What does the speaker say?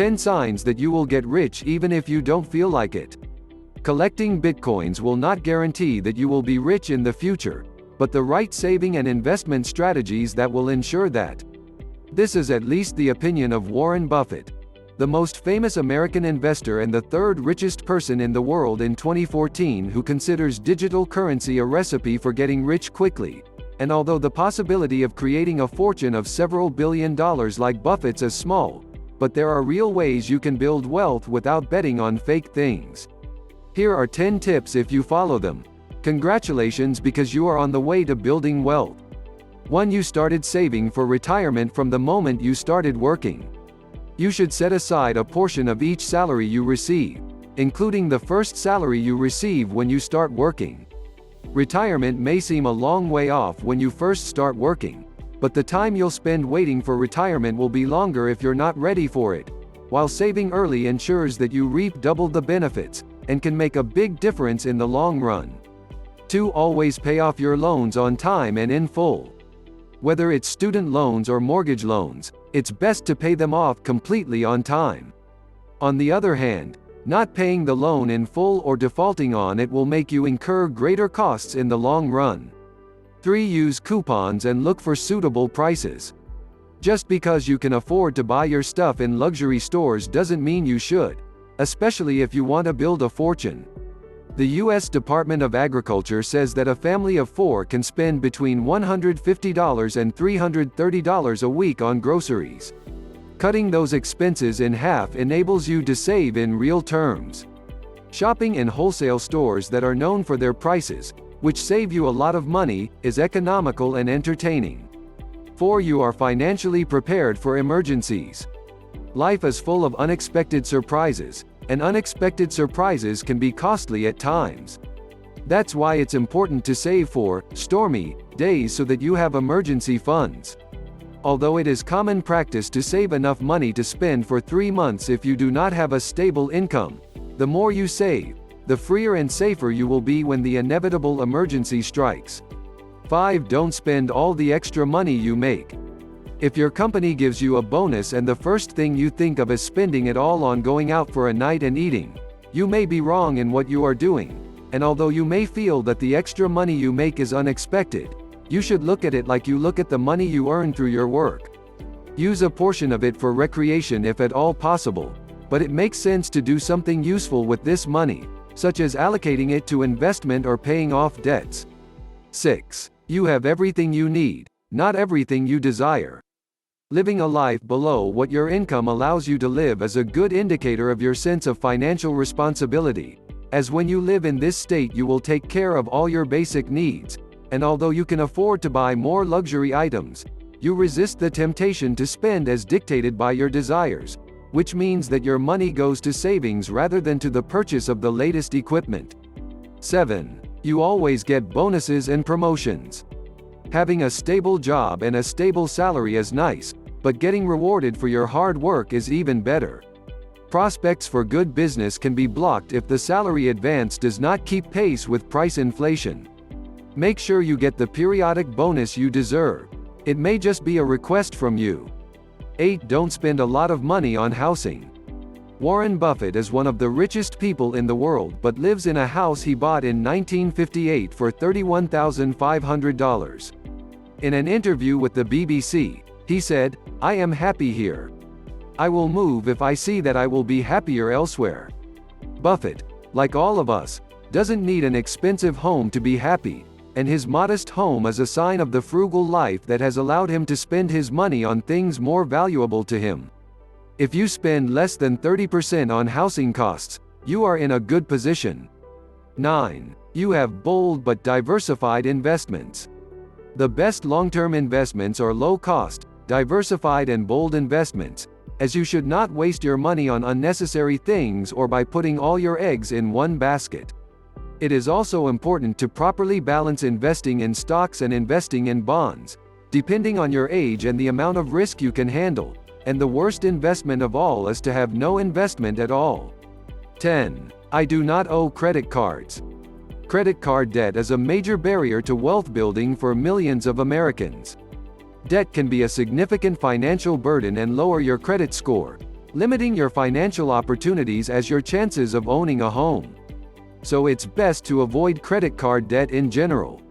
10 signs that you will get rich even if you don't feel like it. Collecting bitcoins will not guarantee that you will be rich in the future, but the right saving and investment strategies that will ensure that. This is at least the opinion of Warren Buffett, the most famous American investor and the third richest person in the world in 2014, who considers digital currency a recipe for getting rich quickly. And although the possibility of creating a fortune of several $billion like Buffett's is small, but there are real ways you can build wealth without betting on fake things. Here are 10 tips. If you follow them, congratulations, because you are on the way to building wealth. 1. You started saving for retirement from the moment you started working. You should set aside a portion of each salary you receive, including the first salary you receive when you start working. Retirement may seem a long way off when you first start working, but the time you'll spend waiting for retirement will be longer if you're not ready for it, while saving early ensures that you reap double the benefits, and can make a big difference in the long run. 2. Always pay off your loans on time and in full. Whether it's student loans or mortgage loans, it's best to pay them off completely on time. On the other hand, not paying the loan in full or defaulting on it will make you incur greater costs in the long run. 3. Use coupons and look for suitable prices. Just because you can afford to buy your stuff in luxury stores doesn't mean you should, especially if you want to build a fortune. The U.S. Department of Agriculture says that a family of 4 can spend between $150 and $330 a week on groceries. Cutting those expenses in half enables you to save in real terms. Shopping in wholesale stores that are known for their prices, which save you a lot of money, is economical and entertaining. 4. You are financially prepared for emergencies. Life is full of unexpected surprises, and unexpected surprises can be costly at times. That's why it's important to save for stormy days so that you have emergency funds. Although it is common practice to save enough money to spend for 3 months if you do not have a stable income, the more you save, the freer and safer you will be when the inevitable emergency strikes. 5. Don't spend all the extra money you make. If your company gives you a bonus and the first thing you think of is spending it all on going out for a night and eating, you may be wrong in what you are doing, and although you may feel that the extra money you make is unexpected, you should look at it like you look at the money you earn through your work. Use a portion of it for recreation if at all possible, but it makes sense to do something useful with this money, such as allocating it to investment or paying off debts. 6. You have everything you need, not everything you desire. Living a life below what your income allows you to live is a good indicator of your sense of financial responsibility, as when you live in this state you will take care of all your basic needs, and although you can afford to buy more luxury items, you resist the temptation to spend as dictated by your desires, which means that your money goes to savings rather than to the purchase of the latest equipment. 7. You always get bonuses and promotions. Having a stable job and a stable salary is nice, but getting rewarded for your hard work is even better. Prospects for good business can be blocked if the salary advance does not keep pace with price inflation. Make sure you get the periodic bonus you deserve. It may just be a request from you. 8. Don't spend a lot of money on housing. Warren Buffett is one of the richest people in the world but lives in a house he bought in 1958 for $31,500. In an interview with the BBC, he said, "I am happy here. I will move if I see that I will be happier elsewhere." Buffett, like all of us, doesn't need an expensive home to be happy, and his modest home is a sign of the frugal life that has allowed him to spend his money on things more valuable to him. If you spend less than 30% on housing costs, you are in a good position. 9. You have bold but diversified investments. The best long-term investments are low-cost, diversified and bold investments, as you should not waste your money on unnecessary things or by putting all your eggs in one basket. It is also important to properly balance investing in stocks and investing in bonds, depending on your age and the amount of risk you can handle, and the worst investment of all is to have no investment at all. 10. I do not owe credit cards. Credit card debt is a major barrier to wealth building for millions of Americans. Debt can be a significant financial burden and lower your credit score, limiting your financial opportunities as your chances of owning a home. So it's best to avoid credit card debt in general.